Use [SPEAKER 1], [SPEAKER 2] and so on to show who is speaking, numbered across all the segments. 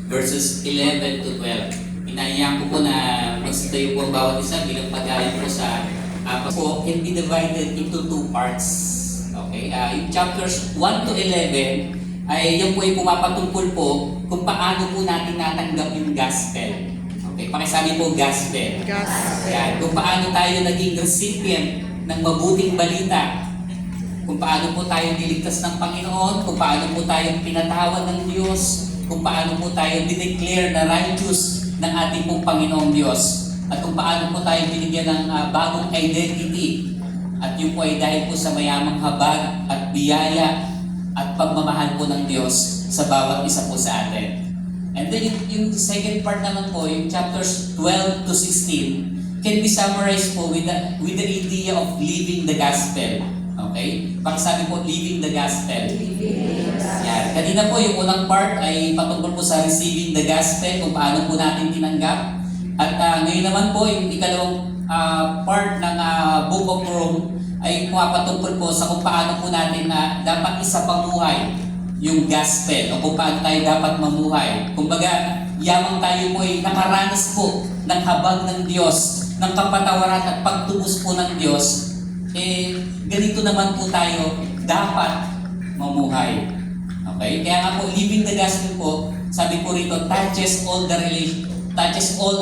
[SPEAKER 1] verses 11 to 12. Inayaan ko po na magsitayo po ang bawat isa bilang pag-ayon po sa po can be divided into two parts. Okay? Yung chapters 1 to 11 ay yan po ay pumapatungkol po kung paano po natin natanggap yung gospel. Okay? Pakisabi po gospel. Yan. Kung paano tayo naging recipient ng mabuting balita. Kung paano po tayo niligtas ng Panginoon, kung paano po tayo pinatawad ng Diyos, kung paano po tayo dineclare na righteous ng ating pong Panginoong Diyos, at kung paano po tayo binigyan ng bagong identity. At yun po ay dahil po sa mayamang habag at biyaya at pagmamahal po ng Diyos sa bawat isa po sa atin. And then yung second part naman po, yung chapters 12 to 16, can be summarized po with the idea of living the gospel. Okay? Pakisabi po, living the gospel. Yan. Kanina po, yung unang part ay patungkol po sa receiving the gospel, kung paano po natin tinanggap. At ngayon naman po, yung ikalawang part ng Book of Rome ay pumapatungkol po sa kung paano po natin dapat isapamuhay yung gospel o kung paano tayo dapat mamuhay. Kumbaga, yamang tayo po ay nakaranas po ng habag ng Diyos, ng kapatawaran at pagtubos po ng Diyos, ganito naman po tayo dapat mamuhay. Okay? Kaya nga po, living the gospel po, sabi po rito, touches all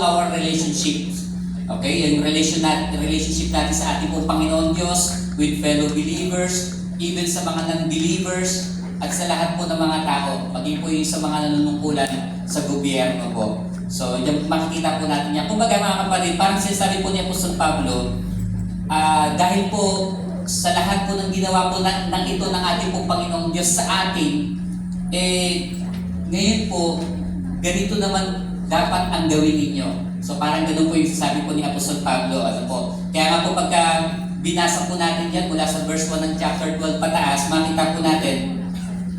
[SPEAKER 1] our relationships. Okay? Yung relationship natin sa ating pong Panginoon Diyos, with fellow believers, even sa mga non-believers, at sa lahat po ng mga tao, maging po yung sa mga nanunungkulan sa gobyerno po. So, yung makikita po natin yan. Kumbaga mga kapatid, parang sinasabi po ni Apostol Pablo, dahil po sa lahat po ng ginawa po ng ito ng ating pong Panginoong Diyos sa atin, ngayon po, ganito naman dapat ang gawin ninyo. So parang ganun po yung sasabi po ni Apostol Pablo. Ano po? Kaya nga po pagka binasa po natin yan mula sa verse 1 ng chapter 12 pataas, makita po natin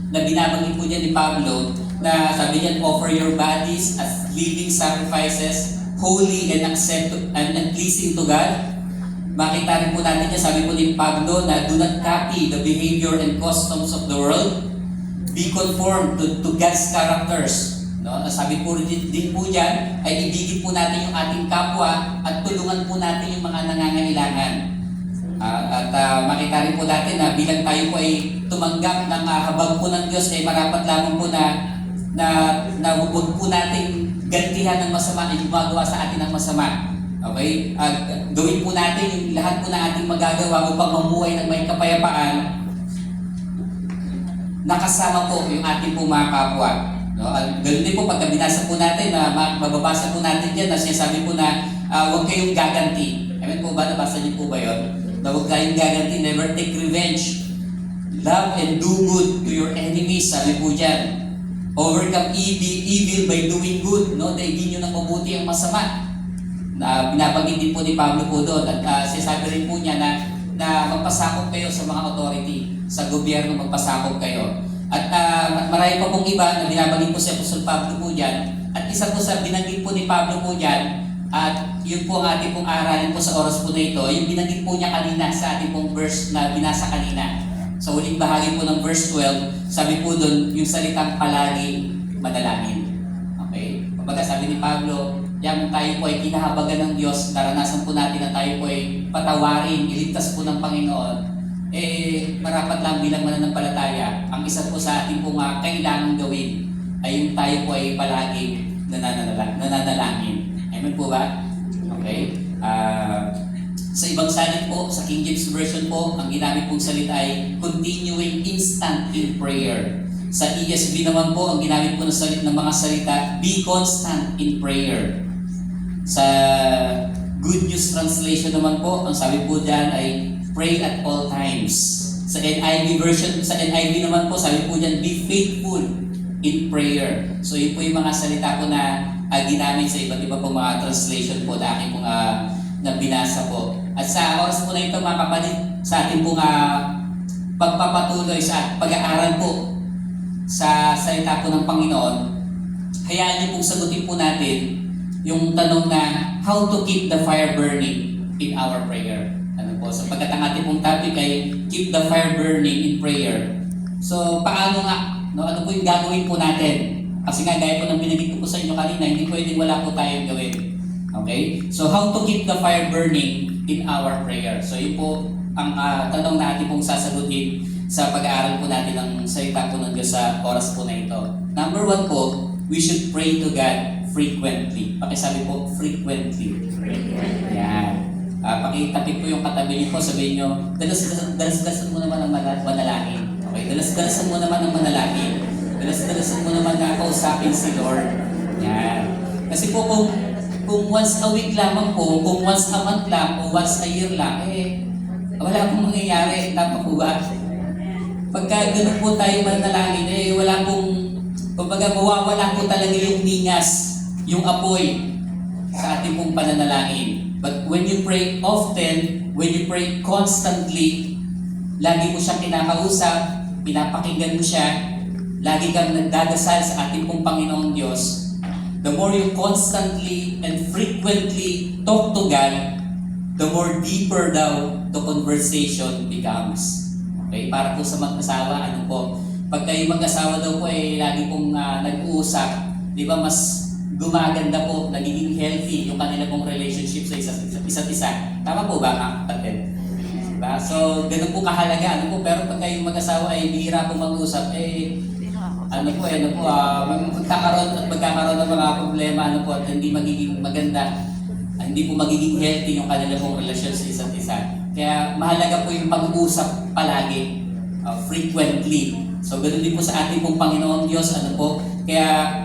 [SPEAKER 1] na binabanggit po niya ni Pablo na sabi niyan, offer your bodies as living sacrifices, holy and pleasing to God. Makita rin po natin niya, sabi po ni Pablo na do not copy the behavior and customs of the world. Be conformed to God's characters. No? Sabi po din po dyan, ay ibigin po natin yung ating kapwa at tulungan po natin yung mga nangangailangan. Makita rin po natin na bilang tayo po ay tumanggap ng habag po ng Diyos, ay marapat lamang po na huwag po natin gantihan ng masama na gumagawa sa atin ng masama. Okay? Gawin po natin yung lahat po na ating magagawa upang mamuhay ng may kapayapaan, nakasama po yung ating po mga kapwa. No? Ganun din po pagka binasa po natin, mababasa po natin dyan na sinasabi po na huwag kayong gaganti. Amen po ba? Nabasa niyo po ba yun? Na huwag kayong gaganti, never take revenge. Love and do good to your enemies. Sabi po dyan. Overcome evil by doing good. No? Daigin nyo ng mabuti ang masama. Binabanggit din po ni Pablo po doon. At sinasabi rin po niya na magpasakop kayo sa mga authority. Sa gobyerno magpasakop kayo. At marami pa pong iba na binabanggit po si Apostol Pablo po dyan. At isa po sa binanggit po ni Pablo po dyan, at yun po ang ating pong aralin po sa oras po na ito, yung binanggit po niya kanina sa ating pong verse na binasa kanina. Sa huling bahagi po ng verse 12, sabi po doon, yung salitang palagi manalangin. Okay? Kapag sabi ni Pablo, yan tayo po ay kinahabagan ng Diyos, naranasan po natin na tayo po ay patawarin, iligtas po ng Panginoon, marapat lang bilang mananampalataya, ang isa po sa ating pong kailangang gawin ay yung tayo po ay palagi nananalangin. Amen po ba? Okay. Sa ibang salin po, sa King James Version po, ang ginamit pong salita ay continuing instant in prayer. Sa ESV naman po, ang ginamit po ng mga salita, be constant in prayer. Sa Good News Translation naman po, ang sabi po dyan ay pray at all times. Sa NIV version, sa NIV naman po, sabi po dyan, be faithful in prayer. So yun po yung mga salita po na ginamit sa iba't iba pong mga translation po na aking pong nabinasa po. At sa oras po na ito mga kapatid, sa ating pong pagpapatuloy sa pag-aaral po sa salita po ng Panginoon, hayaan niyo pong sagutin po natin yung tanong na how to keep the fire burning in our prayer. Ano po, sapagkat ang ating pong topic ay keep the fire burning in prayer. So paano nga, no, ano po yung gagawin po natin Kasi nga, gaya po ng binigit ko po sa inyo kanina, hindi pwedeng wala po tayong gawin. Okay? So, how to keep the fire burning in our prayer? So, yun po ang tanong na ating pong sasagutin sa pag-aaral po natin ng salita po ng Diyos sa oras po na ito. Number 1 po, we should pray to God frequently. Pakisabi po, frequently. Yan. Pakitapik po yung katabi niyo po, sabihin niyo, dalas-dalasan mo naman ang manalangin. Okay? Dalas-dalasan mo naman ang manalangin. Dalas-dalasan mo naman na kausapin si Lord. Yan. Kasi po kung once a week lamang po, kung once a month lang, o once a year lang, wala pong mangyayari. Tama po ba? Pagka ganun po tayo manalangin, wala pong, kumbaga mawawala po talaga yung ningas, yung apoy sa ating pong pananalangin. But when you pray often, when you pray constantly, lagi mo siyang kinakausap, pinapakinggan mo siya, lagi kang nagdadasal sa ating pong Panginoong Diyos, the more you constantly and frequently talk to God, the more deeper daw the conversation becomes. Okay? Para po sa mag-asawa, ano po, pag kayo mag-asawa daw po lagi pong nag-uusap, di ba mas gumaganda po, nagiging healthy yung kanila pong relationship sa isa't isa. Tama po ba, kapatid? Diba? So, ganun po kahalaga. Ano po, pero pag kayo mag-asawa ay bihira po mag-usap, magkakaroon ng mga problema, at hindi magiging maganda, hindi po magiging healthy yung kanila pong relasyon sa isa't isa. Kaya mahalaga po yung pag-uusap palagi, frequently. So, ganun din po sa ating pong Panginoong Diyos, kaya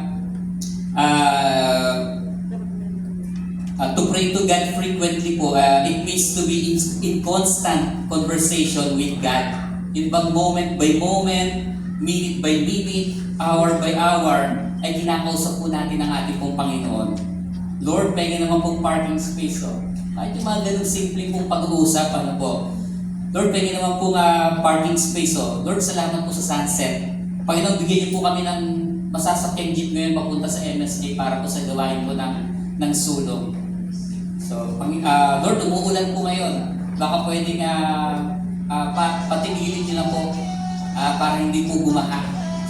[SPEAKER 1] to pray to God frequently po, it means to be in constant conversation with God. Yung bang moment by moment, minute by minute, hour by hour, ay kinakausap po natin ang ating pong Panginoon. Lord, pwede naman pong parking space. Kahit yung mga ganun simpleng pong pag-uusap, Lord, pwede naman pong parking space. Lord, salamat po sa sunset. Panginoon, bigyan niyo po kami ng masasakyan jeep ngayon papunta sa MSJ para po sa gawain po ng sulong. So, Lord, umuulan po ngayon. Baka pwedeng patigilin niyo lang po para hindi po bumaha.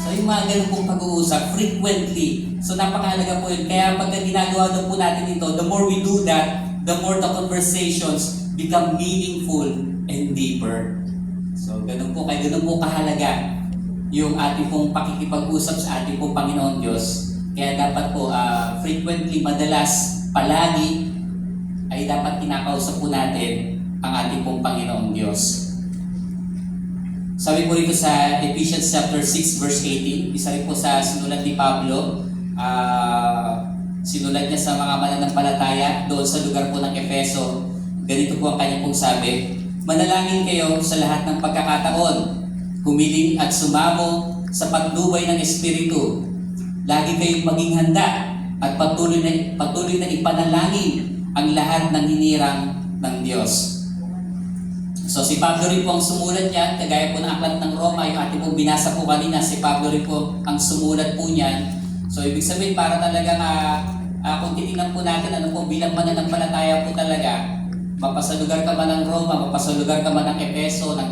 [SPEAKER 1] So, yung mga ganun pong pag-uusap, frequently. So, napakahalaga po yun. Kaya pagka ginagawa daw po natin ito, the more we do that, the more the conversations become meaningful and deeper. So, ganun po kahalaga yung ating pong pakikipag-usap sa ating pong Panginoon Diyos. Kaya dapat po frequently, madalas, palagi, ay dapat kinakausap po natin ang ating pong Panginoong Diyos. Sabi po rito sa Ephesians chapter 6 verse 18, isa rin po sa sinulat ni Pablo, sinulat niya sa mga mananampalataya doon sa lugar po ng Efeso. Ganito po ang kanyang pong sabi, manalangin kayo sa lahat ng pagkakataon, humiling at sumamo sa pagdubay ng Espiritu. Lagi kayong maging handa at patuloy na ipanalangin ang lahat ng hinirang ng Diyos. So si Pablo rin po ang sumulat niyan, kagaya po ng aklat ng Roma, yung ating pong binasa po kanina, si Pablo rin po ang sumulat po niyan. So ibig sabihin para talagang kung titingnan po natin bilang mananampalataya po talaga, mapasalugar ka man ng Roma, mapasalugar ka man ng Efeso, ng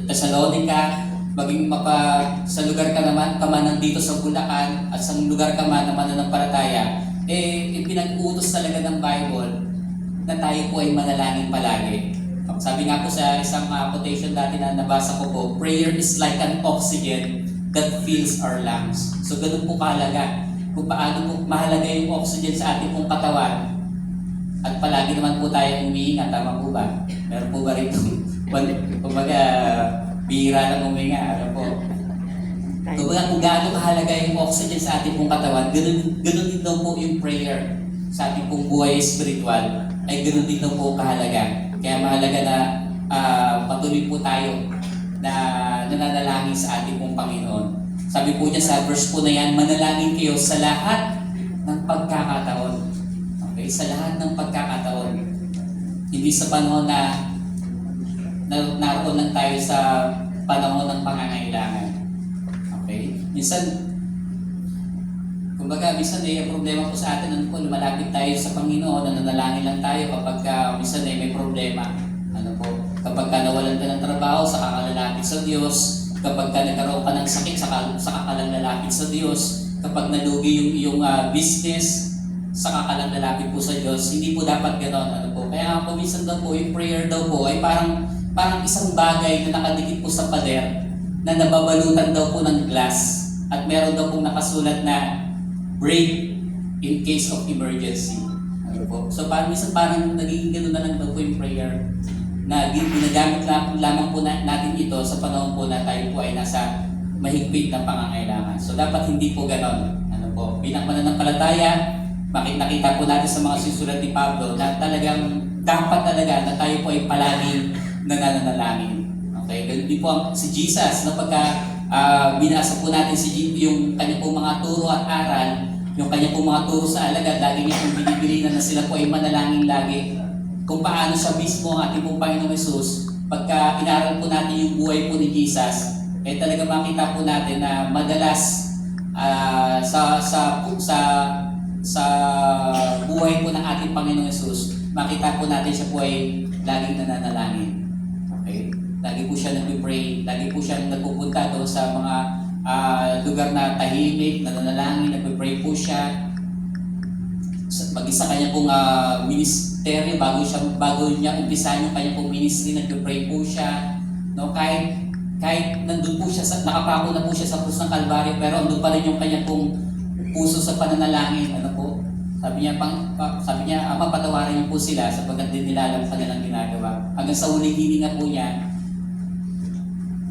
[SPEAKER 1] Thessalonica, maging mapasalugar ka man nandito sa Bulacan, at sa lugar ka man na mananampalataya, pinag-uutos talaga ng Bible na tayo po ay manalangin palagi. Sabi nga po sa isang quotation dati na nabasa ko po, prayer is like an oxygen that fills our lungs. So ganun po kahalaga. Kung paano po mahalaga yung oxygen sa ating pong katawan. At palagi naman po tayo humihinga, tama po ba? Meron po ba rito? Kumbaga, bihira lang huminga. Ano po? Kumbaga, kung gaano kahalaga yung oxygen sa ating pong katawan, ganun din daw po yung prayer sa ating pong buhay spiritual, ay ganun din daw po kahalaga. Kaya mahalaga na patuloy po tayo na nananalangin sa ating pong Panginoon. Sabi po niya sa verse po na yan, manalangin kayo sa lahat ng pagkakataon. Okay? Sa lahat ng pagkakataon. Hindi sa panahon na naroon lang tayo sa panahon ng pangangailangan. Okay? Minsan may problema po sa atin, lumalapit tayo sa Panginoon, nananalangin lang tayo kapag minsan may problema. Kapag nawalan ka ng trabaho, saka ka lalapit sa Diyos. Kapag nagkaroon ka ng sakit, saka ka lang lalapit sa Diyos. kapag nalugi yung business, saka ka lang lalapit po sa Diyos. Hindi po dapat gano'n. Ano po. Kaya po minsan daw po, yung prayer daw po ay parang isang bagay na nakadikit po sa pader na nababalutan daw po ng glass at meron daw pong nakasulat na break in case of emergency. Ano po. So minsan parang nagiging gano'n na lang daw po yung prayer na ginagamit lamang po natin ito sa panahon po na tayo po ay nasa mahigpit na pangangailangan. So dapat hindi po ganon. Ano po, bilang mananampalataya, nakita po natin sa mga susulat ni Pablo na talagang dapat talaga na tayo po ay palaging nananalangin. Okay, ganun din po si Jesus na pagka binasa po natin yung kanya pong mga turo at aral, yung kanya pong mga turo sa alagad, lagi niya pong binibilinan na sila po ay manalangin lagi. Kung paano siya mismo ang ating pong Panginoong Jesus, pagka inaral po natin yung buhay po ni Jesus, eh talaga makita po natin na madalas sa buhay po ng ating Panginoong Jesus, makita po natin siya po ay laging nananalangin. Okay? Lagi po siya nag-pray, lagi po siya nagpupunta doon sa mga lugar na tahimik, nananalangin, nag-pray po siya. Mag-isa kanya pong ministeryo, bago niya umpisahan yung kanya pong ministry, nag-pray po siya. No, kahit nandun po siya, nakapako na po siya sa krus ng Kalbaryo, pero andun pa rin yung kanya pong puso sa pananalangin. Ano po? Sabi niya, Ama, patawarin niyo po sila sapagkat din nila alam kanilang ginagawa. Hanggang sa huling hininga po niya,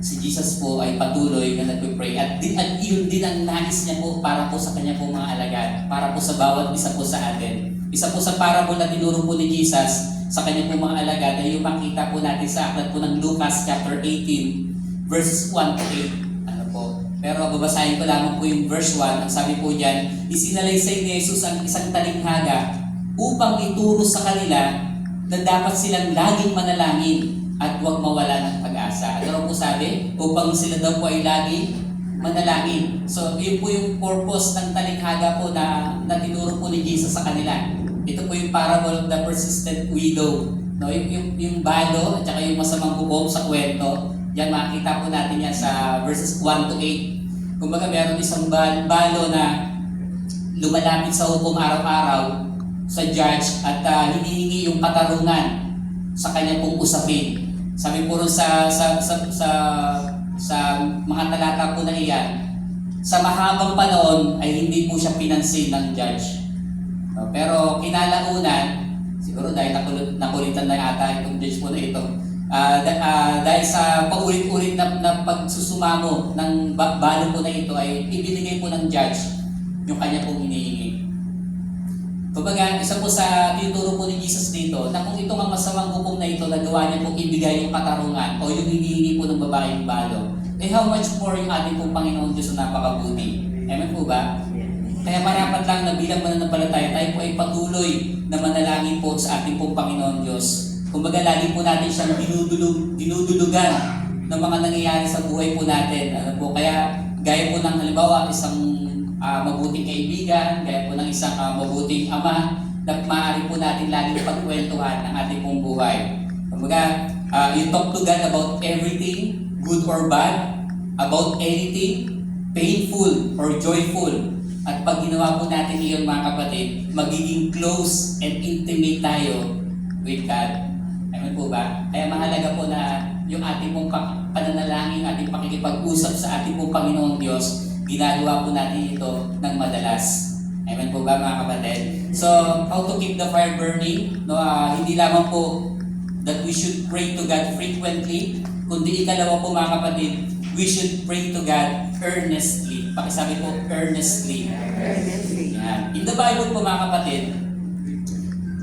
[SPEAKER 1] si Jesus po ay patuloy na nagpe-pray at yun din ang nais niya po para po sa kanya po mga alagad, para po sa bawat isa po sa atin. Isa po sa parable na tinuro po ni Jesus sa kanya po mga alagad ay yung makita po natin sa aklat po ng Lucas chapter 18 verses 1 to 8. Ano po? Pero babasahin ko lamang po yung verse 1. Ang sabi po diyan, isinalaysay ni Jesus ang isang talinghaga upang ituro sa kanila na dapat silang laging manalangin at huwag mawala ng pag-asa. Ano po sabi? Upang sila daw po ay lagi manalangin. So, yun po yung purpose ng talinghaga po na tinuro po ni Jesus sa kanila. Ito po yung parable of the persistent widow. No, yung balo at saka yung masamang bubong sa kwento, yan makikita po natin yan sa verses 1 to 8. Kumbaga meron isang balo na lumalapit sa hukom araw-araw sa judge at hinihingi yung katarungan sa kanya pong usapin. Sabi po rin sa mga talata po na iyan, sa mahabang panahon ay hindi po siya pinansin ng judge. No, pero kinalaunan, siguro dahil nakulitan na yata itong judge po na ito, dahil sa paulit-ulit na pagsusumamo ng balo po na ito ay ibinigay po ng judge yung kanya pong hinihingi. Kumbaga, isa po sa tinuturo po ni Jesus dito na kung itong ang masamang hukom na ito nagawa niya pong ibigay yung katarungan o yung hinihingi po ng babaeng balo, eh how much more yung ating pong Panginoon Diyos na napakabuti. Amen po ba? Kaya marapat lang na bilang mananampalataya, tayo po ay patuloy na manalangin po sa ating pong Panginoon Diyos. Kumbaga, lagi po natin siyang dinudulugan ng mga nangyayari sa buhay po natin. Ano po? Kaya, gaya po ng halimbawa, isang mabuting kaibigan, gaya po ng isang mabuting ama, na maaari po natin laging pagkwentuhan ng ating pong buhay. Kumbaga, you talk to God about everything, good or bad, about anything, painful or joyful. At pag ginawa po natin iyon mga kapatid, magiging close and intimate tayo with God. Amen po ba? Kaya mahalaga po na yung ating pong pananalangin, ating pakikipag-usap sa ating pong Panginoong Diyos, ginagawa po natin ito ng madalas. Amen po ba mga kapatid? So, how to keep the fire burning? No, hindi lamang po that we should pray to God frequently, kundi ikalawa po mga kapatid, we should pray to God earnestly. Pakisabi po, earnestly. Earnestly. Yan. In the Bible po mga kapatid,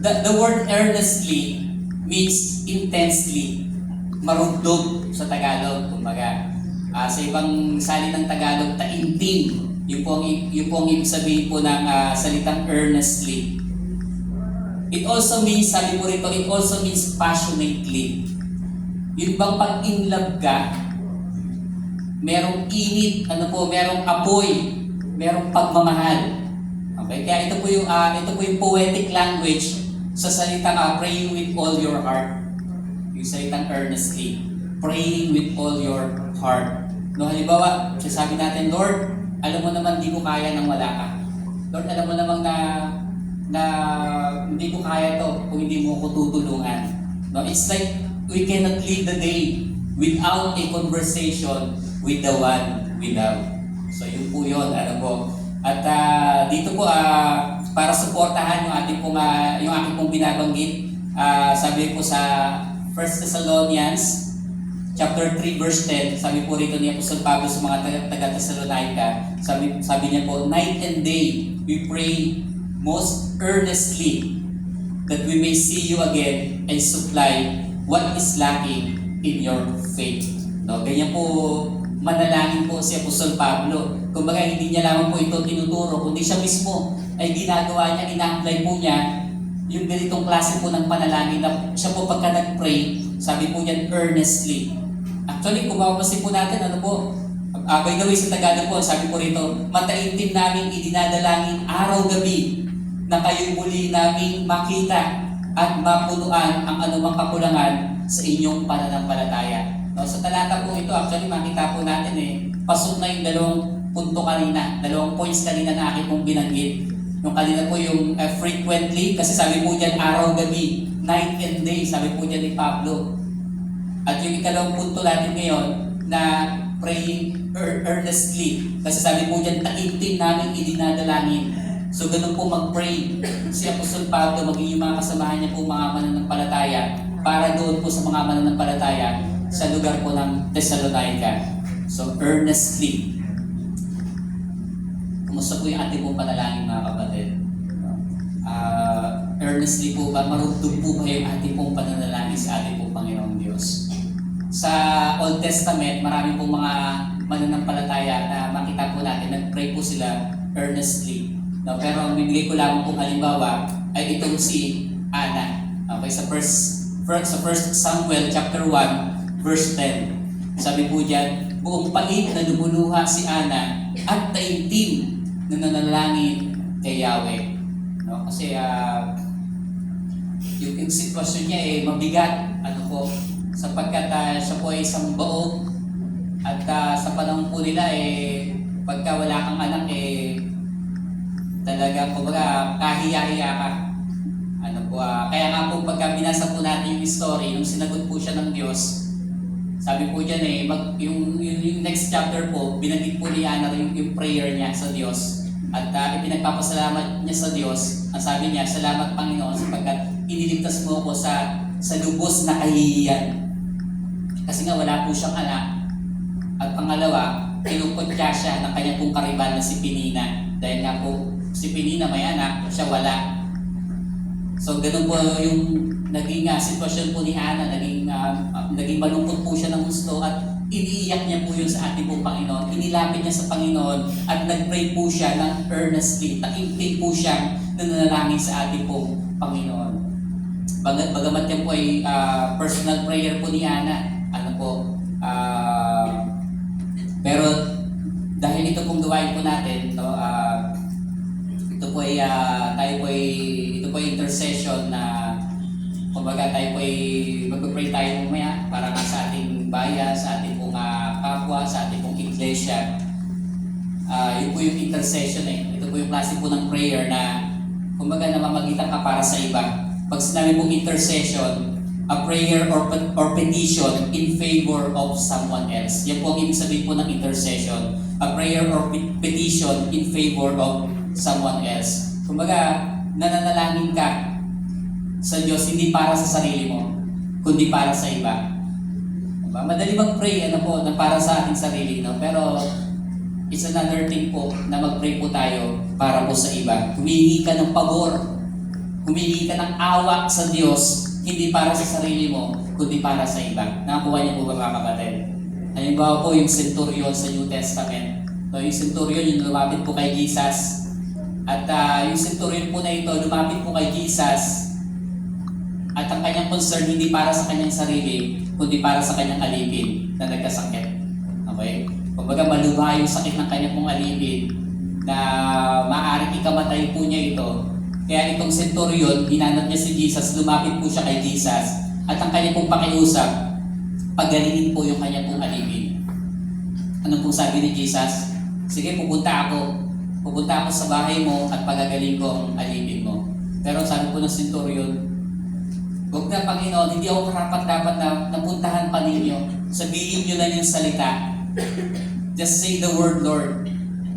[SPEAKER 1] the word earnestly means intensely. Marugdog sa Tagalog, kumbaga. Sa ibang sali ng Tagalog, taimtim. Yun po ang ibig sabihin po ng salitang earnestly. It also means, sabi po rito, it also means passionately. Yun bang pag-inlove ka, merong init, merong apoy, merong pagmamahal. Okay? Kaya ito po yung poetic language sa salitang praying with all your heart. Yung salitang earnestly. Praying with all your heart. No, halimbawa, sasabi natin, Lord, alam mo naman di ko kaya nang wala ka. Lord, alam mo namang na hindi ko kaya to kung hindi mo ko tutulungan. No, it's like we cannot lead the day without a conversation with the one we love. So yun po yun, ano po. At dito po, para suportahan yung ating pong, yung aking pong binabanggit, sabi po sa 1 Thessalonians chapter 3 verse 10, sabi po rito ni Apostol Pablo sa mga taga-Thessalonica, sabi niya po, night and day we pray most earnestly that we may see you again and supply what is lacking in your faith. No, ganyan po manalangin po si Apostol Pablo. Kumbaga hindi niya lamang po ito tinuturo, kundi siya mismo ay ginagawa niya, ina-apply po niya yung ganitong klase po ng panalangin na siya po pagka nag-pray, sabi po niya earnestly. Actually, kung mapapansin po natin, ano po, by the way sa Tagalog po, sabi po rito, mataintim namin idinadalangin araw-gabi na kayo'y muli namin makita at mapunuan ang anumang kakulangan sa inyong pananampalataya. No, sa talata po ito, actually makita po natin pasok na yung dalawang punto kanina, dalawang points kanina na aking pong binanggit. Yung kanina po yung frequently, kasi sabi po dyan araw-gabi, night and day, sabi po dyan ni Pablo. At yung ikalawang punto natin ngayon na praying earnestly. Kasi sabi po dyan, taintim namin idinadalangin. So ganun po mag-pray si Apostol Pablo, maging yung mga kasamahan niya po mga mananampalataya para doon po sa mga mananampalataya sa lugar po ng Thessalonica. So earnestly. Kumusta po yung ating pong panalangin mga kapatid? Earnestly po ba, marugtog po ba yung ating pong pananalangin sa ating pong Panginoong Diyos? Sa Old Testament, marami pong mga mananampalataya na makita po natin, nag-pray po sila earnestly. No, pero ang bibigay ko lang pong halimbawa ay itong si Anna. Okay, sa first Samuel chapter 1 verse 10. Sabi po diyan, buong pait na lumuluha si Anna at taimtim na nanalangin kay Yahweh. No, kasi yung sitwasyon niya mabigat, ano po, sapagkat siya po ay isang baog at sa panahon po nila pagka wala kang anak talaga kumbaga kahiya-hiya ka. Ano po, kaya nga po pagka binasa po natin yung story, nung sinagot po siya ng Diyos, sabi po diyan yung next chapter po, binanggit po ni Ana yung prayer niya sa Diyos. At ipinagpapasalamat niya sa Diyos. Ang sabi niya, salamat Panginoon sapagkat iniligtas mo ako sa lubos na kahihiyan. Kasi nga wala po siyang anak. At pangalawa, kinukutya siya ng kanya pong karibal na si Penina. Dahil nga po, si Penina may anak, siya wala. So ganun po yung naging sitwasyon po ni Ana, naging malungkot po siya ng gusto at iniiyak niya po yun sa ating pong Panginoon. Inilapit niya sa Panginoon at nag-pray po siya ng earnestly. Taimtim po siya na nanalangin sa ating pong Panginoon. Bagamat yan po ay personal prayer po ni Ana. Ano po, pero dahil ito pong gawain po natin, no, ito po ay intercession na kumbaga tayo po ay mag-pray tayo mamaya para nga sa ating bayan, sa ating pong kapwa, sa ating pong iglesia. Yun po yung intercession Ito po yung klase po ng prayer na kumbaga namamagitan ka para sa iba. Pag sinabi pong intercession, a prayer or petition in favor of someone else. Yan po ang ibig sabihin po ng intercession. A prayer or petition in favor of someone else. Kumbaga, nananalangin ka sa Diyos hindi para sa sarili mo, kundi para sa iba. Diba? Madali mag-pray na para sa ating sarili, no? Pero it's another thing po na mag-pray po tayo para po sa iba. Humingi ka ng pabor, humingi ka ng awa sa Diyos, hindi para sa sarili mo, kundi para sa iba. Nakakuha niyo po ba mga kapatid? Halimbawa po yung centurion sa New Testament. So, yung centurion yung lumapit po kay Jesus. At yung centurion po na ito lumapit po kay Jesus. At ang kanyang concern hindi para sa kanyang sarili, kundi para sa kanyang alipin na nagkasakit. Okay? Kumbaga malubha yung sakit ng kanyang pong alipin na maaaring ikamatay po niya ito. Kaya itong centurion, hinanap niya si Jesus, lumapit po siya kay Jesus. At ang kanyang pong pakiusap, pagalingin po yung kanyang pong alipin. Ano pong sabi ni Jesus? sige, pupunta ako. Pupunta ako sa bahay mo at pagagaling ko ang alipin mo. Pero sabi po ng centurion, huwag na Panginoon, hindi ako karapat-dapat na napuntahan pa ninyo. Sabihin nyo lang yung salita. Just say the word, Lord.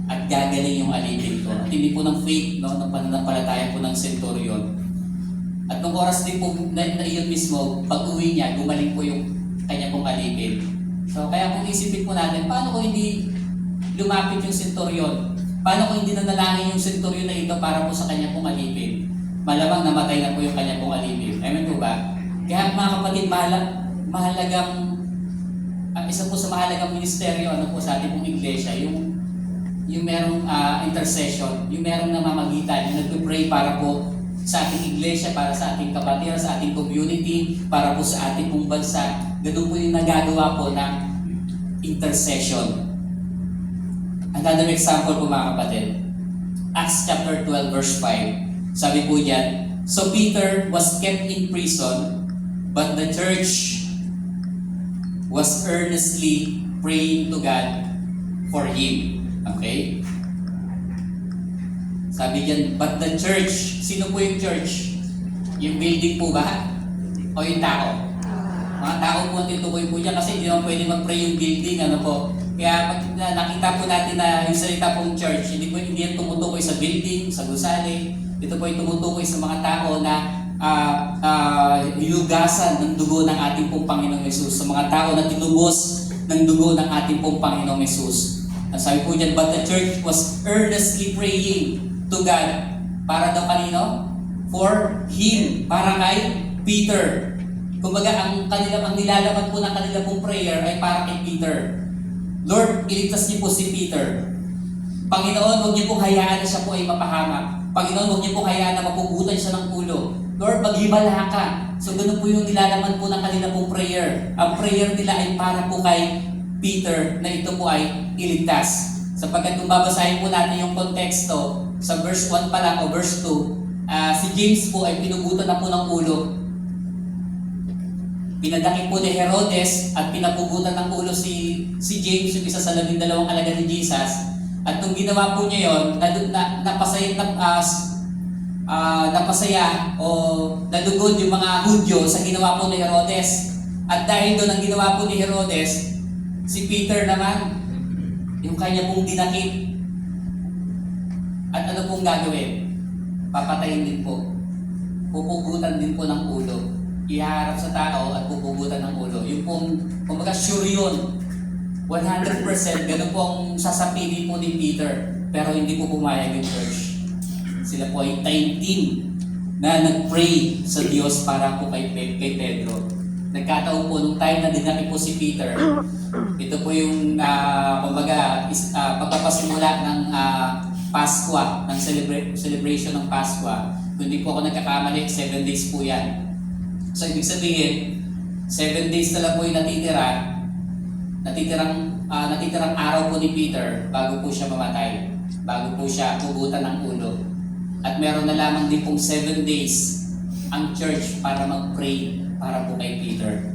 [SPEAKER 1] At gagaling yung alipin ko. At hindi po ng faith, no, ng pananampalataya po ng centurion. At nung oras din po na iyon mismo, pag-uwi niya, gumaling po yung kanya pong alipin. So kaya kung isipin po natin, paano kung hindi lumapit yung centurion? Paano kung hindi nanalangin yung centurion na ito para po sa kanya pong alipin? Malamang namatay na po yung kanya pong alipin. Amen po ba? Kaya mga kapatid, mahalagang, isa po sa mahalagang ministeryo ano po sa ating pong iglesia, yung merong intercession, yung merong namamagitan, yung nagpipray para po sa ating iglesia, para sa ating kapatid, sa ating community, para po sa ating pong bansa. Ganun po yung nagagawa po ng intercession. Another example po mga kapatid, Acts chapter 12 verse 5. Sabi po diyan, so Peter was kept in prison, but the church was earnestly praying to God for him. Okay? Sabi diyan, but the church, sino po yung church? Yung building po ba? O yung tao? Mga tao po ang tinutukoy po dyan kasi hindi naman pwede mag-pray yung building, ano po. Kaya pag nakita po natin na yung salita pong church, hindi yan tumutukoy sa building, sa gusali. Ito po ay tumutukoy sa mga tao na hinugasan ng dugo ng ating pong Panginoong Hesus. Sa mga tao na tinubos ng dugo ng ating pong Panginoong Hesus. Ang sabi po dyan, but the church was earnestly praying to God. Para daw kanino? For him. Para kay Peter. Kumbaga, ang nilalaman po ng kanila pong prayer ay para kay Peter. Lord, iligtas niyo po si Peter. Panginoon, huwag niyo pong hayaan na siya po ay mapahamak. Panginoon, huwag niyo pong hayaan na mapugutan siya ng ulo. Lord, maghimala ka. So, ganun po yung nilalaman po ng kanila pong prayer. Ang prayer nila ay para po kay Peter na ito po ay iligtas. Sapagkat kung babasahin po natin yung konteksto, sa verse 1 pa lang o verse 2, si James po ay pinugutan na po ng ulo. Pinadakip po ni Herodes at pinapugutan ng ulo si James, yung isa sa 12 alagad ni Jesus. At nung ginawa po niya yun, napasaya o nalugod yung mga Hudyo sa ginawa po ni Herodes. At dahil doon ang ginawa po ni Herodes, si Peter naman, yung kanya pong dinakip. At ano pong gagawin? Papatayin din po. Pupugutan din po ng ulo. Iharap sa tao at pupugutan ng ulo. Yung pong, kumbaga sure yun. 100% ganun po ang sasapitin po ni Peter. Pero hindi po pumayag yung church. Sila po ay team na nag-pray sa Diyos para po kay Pedro. Nagkataon po nung time na dinakip po si Peter. Ito po yung pagpapasimula ng Pasko, ng celebration ng Pasko. Kung hindi po ako nagkakamali, 7 days po yan. So ibig sabihin, 7 days na lang po yung natitirang araw po ni Peter bago po siya mamatay, bago po siya pugutan ng ulo. At meron na lamang din pong 7 days ang church para mag-pray para po kay Peter.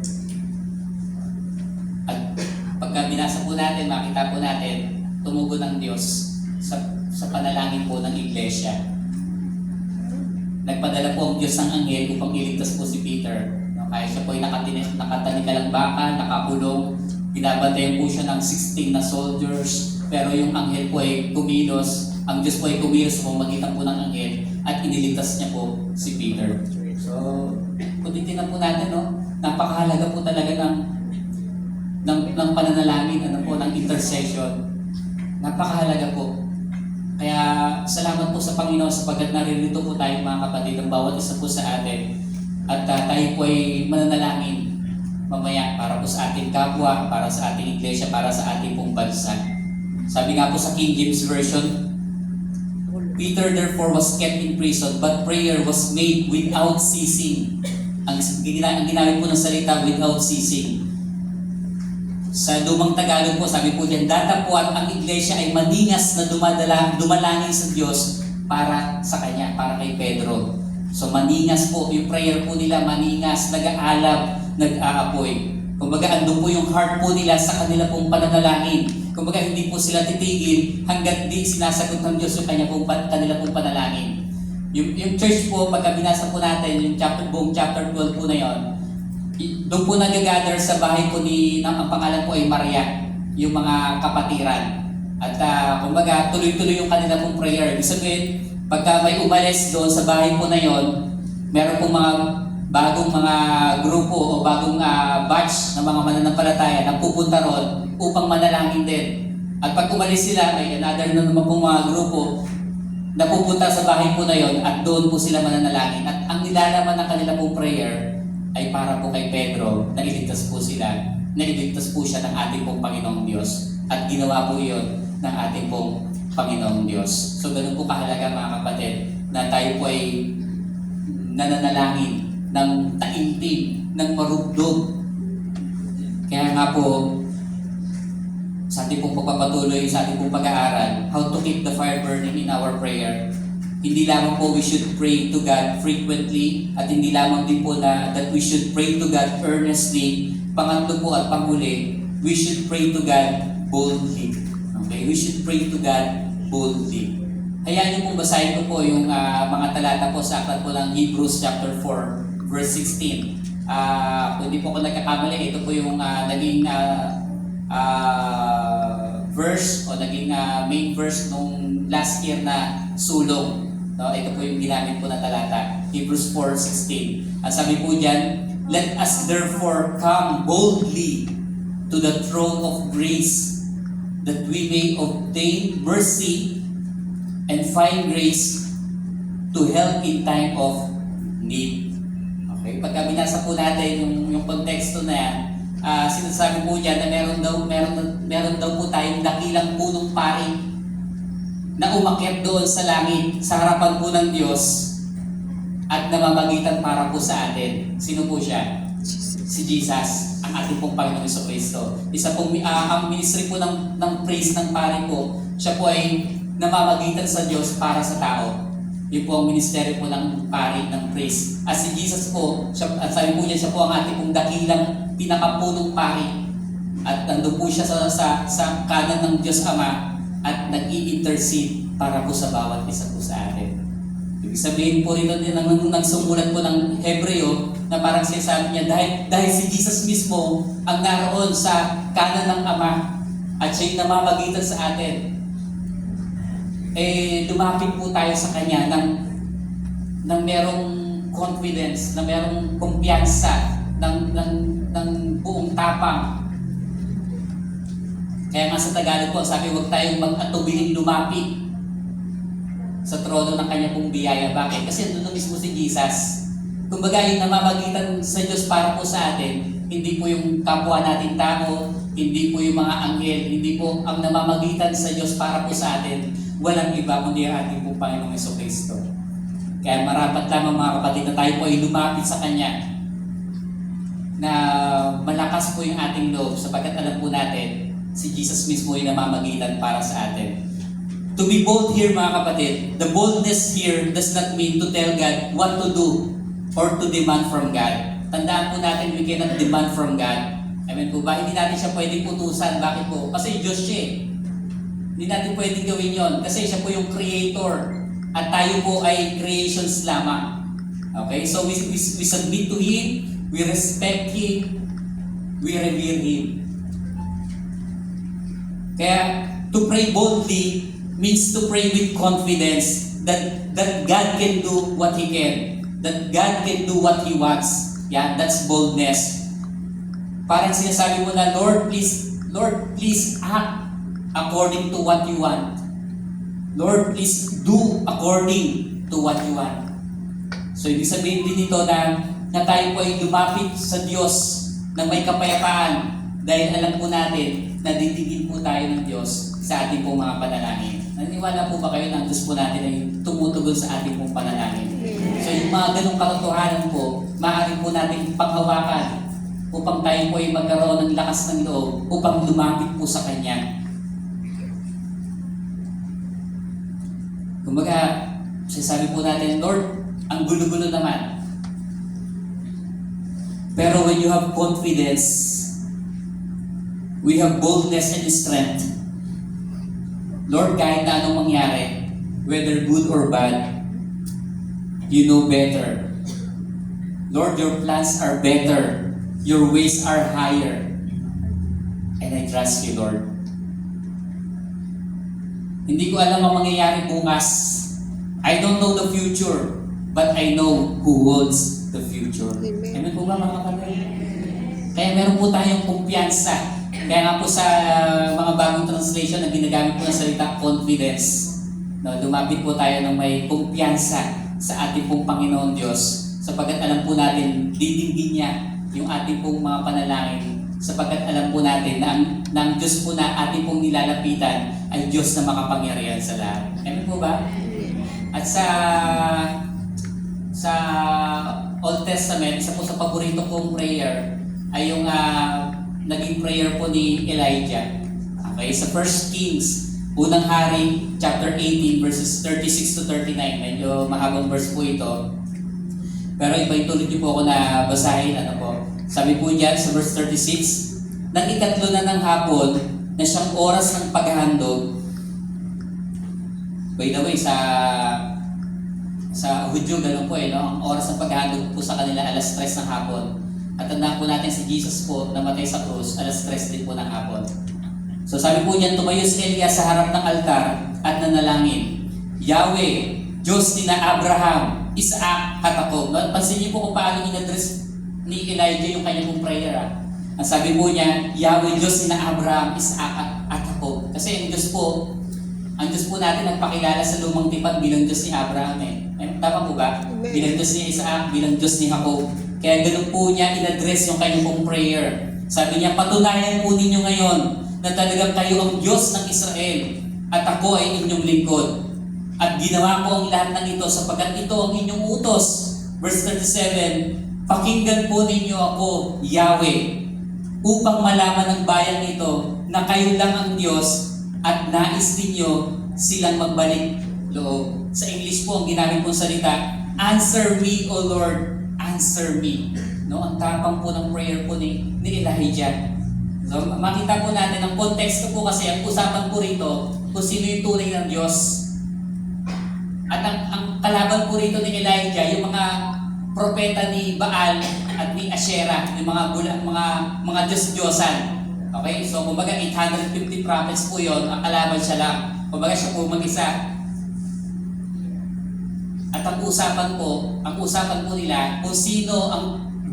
[SPEAKER 1] At pagka binasa po natin, makita po natin, tumugon ng Diyos sa panalangin po ng iglesia. Nagpadala po ang Diyos ng anghel upang iligtas po si Peter. Kaya siya po ay nakatanikal baka, nakakulong. Binabantayan po siya ng 16 na soldiers. Pero yung anghel po ay kumilos. Ang Diyos po ay kumilos sa pamamagitan po ng anghel at iniligtas niya po si Peter. So, kung titignan po natin, no, napakahalaga po talaga ng pananalangin, ng intercession. Napakahalaga po. Kaya salamat po sa Panginoon sapagkat naririto po tayo mga kapatid, ang bawat isa po sa atin. At tayo po ay mananalangin mamaya para po sa ating kapwa, para sa ating iglesia, para sa ating pong bansa. Sabi nga po sa King James Version, Peter therefore was kept in prison, but prayer was made without ceasing. Ang ginamit po ng salita, without ceasing. Sa Lumang Tagalog po, sabi po diyan, datapuan ang iglesia ay maningas na dumalangin sa Diyos para sa Kanya, para kay Pedro. So maningas po, yung prayer po nila maningas, nag-aalab, nag-aapoy. Kumbaga andun po yung heart po nila sa kanila pong pananalangin. Kumbaga hindi po sila titigil hanggat di sinasagot ng Diyos yung kanila pong panalangin. Yung church po, pagka binasa po natin, yung buong chapter 12 po na yon, doon po nag-gather sa bahay po ang pangalan po ay Maria, yung mga kapatiran. At kumbaga tuloy-tuloy yung kanila pong prayer. Ibig sabihin, pagka may umalis doon sa bahay po na yon, meron pong mga bagong mga grupo o bagong batch ng mga mananampalataya na pupunta ron upang manalangin din. At pag umalis sila, may another na naman pong mga grupo na pupunta sa bahay po na yon at doon po sila mananalangin. At ang nilalaman ng kanila pong prayer ay para po kay Pedro na iligtas po siya ng ating pong Panginoong Diyos. At ginawa po iyon ng ating pong Panginoong Diyos. So ganun po kahalaga mga kapatid na tayo po ay nananalangin ng taimtim, ng marugdog. Kaya nga po, sa ating pong pagpapatuloy, sa ating pong pag-aaral, how to keep the fire burning in our prayer. Hindi lamang po we should pray to God frequently at hindi lamang din po that we should pray to God earnestly. Pangatlo po at panghuli, we should pray to God boldly. Okay? We should pray to God boldly. Hayaan niyo pong basahin ko po yung mga talata po sa aklat po ng Hebrews chapter 4 verse 16. Kung hindi po ako nagkakamali, ito po yung naging verse o naging main verse nung last year na sulong. No? Ito po yung ginamit po na talata, Hebrews 4:16. Ang sabi po dyan, let us therefore come boldly to the throne of grace that we may obtain mercy and find grace to help in time of need. Okay, pagka binasa po natin yung konteksto na yan, sinasabi po dyan na meron daw po tayong dakilang punong pari na umakyat doon sa langit, sa harapan po ng Diyos at namamagitan para po sa atin. Sino po siya? Si Jesus, ang ating pong Panginoong Jesucristo. Isa pong ang ministry po ng praise ng pari po, siya po ay namamagitan sa Diyos para sa tao. Yun po ang ministeryo po ng pari ng praise. At si Jesus po, sabi po niya, siya po ang ating pong dakilang pinakapunong pari. At nandun po siya sa kanan ng Diyos Ama at nag-i-intercede para po sa bawat isa po sa atin. Ibig sabihin po rin nung nagsumulat po ng Hebreo na parang sinasabi niya, dahil si Jesus mismo ang naroon sa kanan ng Ama at siya'y namamagitan sa atin, lumapit po tayo sa Kanya ng merong confidence, na merong kumpiyansa, ng buong tapang. Kaya nga sa Tagalog po, sabi huwag tayong mag-atubiling lumapit sa trono ng Kanya pong biyaya. Bakit? Kasi doon mismo si Jesus. Kumbaga yung namamagitan sa Diyos para po sa atin, hindi po yung kapwa nating tao, hindi po yung mga anghel, hindi po ang namamagitan sa Diyos para po sa atin, walang iba kundi ang ating pong Panginoong Jesucristo. Kaya marapat lamang mga kapatid na tayo po ay lumapit sa Kanya, na malakas po yung ating loob sapagkat alam po natin si Jesus mismo ay namamagitan para sa atin. To be bold here mga kapatid, the boldness here does not mean to tell God what to do or to demand from God. Tandaan po natin, we cannot demand from God. Amen po ba? Hindi natin siya pwedeng utusan. Bakit po? Kasi Diyos siya eh. Hindi natin pwedeng gawin yon kasi siya po yung creator at tayo po ay creations lamang. Okay? So we submit to Him, we respect Him, we revere Him. Kaya to pray boldly means to pray with confidence that God can do what He can. That God can do what He wants. Yeah, that's boldness. Parang sinasabi mo na, Lord, please act according to what you want. Lord, please do according to what you want. So, ibig sabihin din ito na tayo po ay lumapit sa Diyos ng may kapayapaan dahil alam po natin na titigil po tayo ng Diyos sa ating pong mga panalangin. Naniwala po ba kayo na ang Diyos po natin ay tumutugon sa ating pong panalangin? So, yung mga ganong katotohanan po, maaari po natin panghawakan upang tayo po ay magkaroon ng lakas ng loob upang lumapit po sa Kanya. Kumbaga, sasabi po natin, Lord, ang gulo-gulo naman. Pero when you have confidence, we have boldness and strength. Lord, kahit na anong mangyari, whether good or bad, you know better. Lord, your plans are better. Your ways are higher. And I trust you, Lord. Hindi ko alam ang mangyayari bukas. I don't know the future, but I know who holds the future. Amen po ba, mga kapatid? Kaya meron po tayong kumpiyansa. Kaya nga po sa mga bagong translation na ginagamit po ng salita confidence. No, lumapit po tayo ng may kumpiyansa sa ating pong Panginoon Diyos sapagkat alam po natin, didinggin niya yung ating pong mga panalangin sapagkat alam po natin na ang Diyos po na ating pong nilalapitan ay Diyos na makapangyarihan sa lahat. Amen po ba? At sa Old Testament, isa po sa paborito kong prayer ay yung naging prayer po ni Elijah. Okay, sa 1 Kings, unang hari, chapter 18, verses 36 to 39. Medyo mahabang verse po ito. Pero ituloy niyo po ako na basahin. Sabi po diyan sa verse 36, nang ikatlo na ng hapon, na siyang oras ng paghahandog. By the way, sa Hudyo, ganun po no? Ang oras ng paghahandog po sa kanila, alas 3 ng hapon. At tandaan po natin si Jesus po, namatay sa krus, alas 3 din po ng hapon. So sabi po niyan, tumayo si Elias sa harap ng altar at nanalangin, Yahweh, Diyos ni na Abraham, Isaac at Jacob. Pansin niyo po kung paano in-address ni Elijah yung kanyang prayer. Ang sabi po niya, Yahweh, Diyos ni na Abraham, Isaac at Jacob. Kasi ang Diyos po natin nagpakilala sa lumang tipan bilang Diyos ni Abraham Tama po ba? Bilang Diyos ni Isaac, bilang Diyos ni Jacob. Kaya ganun po niya in-address yung kanyang pong prayer. Sabi niya, patunayan po ninyo ngayon na talagang kayo ang Diyos ng Israel at ako ay inyong lingkod. At ginawa ko ang lahat ng ito sapagkat ito ang inyong utos. Verse 37, pakinggan po ninyo ako, Yahweh, upang malaman ng bayan nito na kayo lang ang Diyos at nais ninyo silang magbalik loob. Sa English po, ang ginamit pong salita, answer me, O Lord, answer me. No, ang tapang po ng prayer po ni Elijah. So, makita po natin, ang konteksto po kasi, ang usapan po rito, kung sino yung tunay ng Diyos. At ang kalaban po rito ni Elijah, yung mga propeta ni Baal at ni Asherah, yung mga Diyos-Diyosan. Okay? So, kumbaga 850 prophets po yun, ang kalaban siya lang. Kumbaga siya po mag-isa. At ang usapan po nila kung sino ang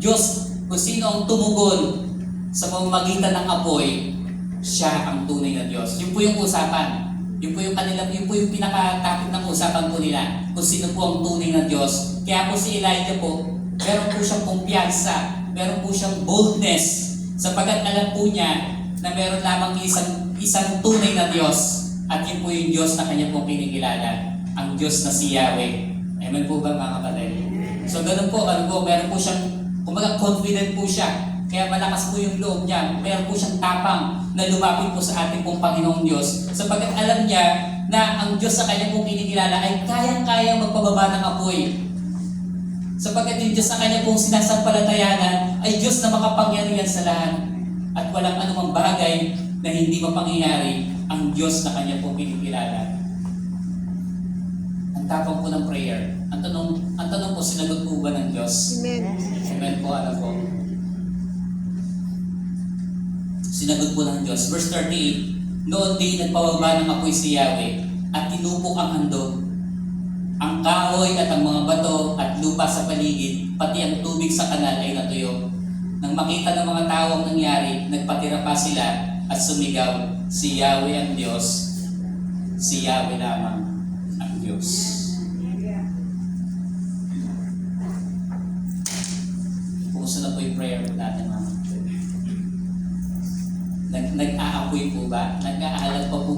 [SPEAKER 1] Diyos, kung sino ang tumugon sa pamamagitan ng apoy, siya ang tunay na Diyos. Yun po yung usapan. Yun po yung pinaka-topic ng usapan po nila. Kung sino po ang tunay na Diyos. Kaya po si Elijah po, meron po siyang kumpiyansa, meron po siyang boldness, sapagkat alam po niya na meron lamang isang tunay na Diyos. At yun po yung Diyos na kanya pong kinikilala. Ang Diyos na si Yahweh. Amen po ba, mga kapatid? So ganun po, meron po siyang, kumbaga confident po siya. Kaya malakas po yung loob niya. Meron po siyang tapang na lumapit po sa ating pong Panginoong Diyos. Sapagkat alam niya na ang Diyos sa kanya pong kinikilala ay kayang-kayang magpababa ng apoy. Sapagkat yung Diyos na kanya pong sinasampalatayanan ay Diyos na makapangyarihan sa lahat. At walang anumang bagay na hindi mapangyayari ang Diyos na kanya pong kinikilala. Ang tapang po ng prayer. Ang tanong po, sinagot po ba ng Diyos?
[SPEAKER 2] Amen.
[SPEAKER 1] Amen po, alam po. Sinagot po ng Diyos. Verse 38, noon din nagpababa ng apoy si Yahweh at tinupok ang handog. Ang kahoy at ang mga bato at lupa sa paligid, pati ang tubig sa kanal ay natuyo. Nang makita ng mga tao ang nangyari, nagpatira pa sila at sumigaw, si Yahweh ang Diyos, si Yahweh lamang ang Diyos. Kumusta na po yung prayer po natin, mga nag-aapoy po ba? Nag-aahalag pa po ba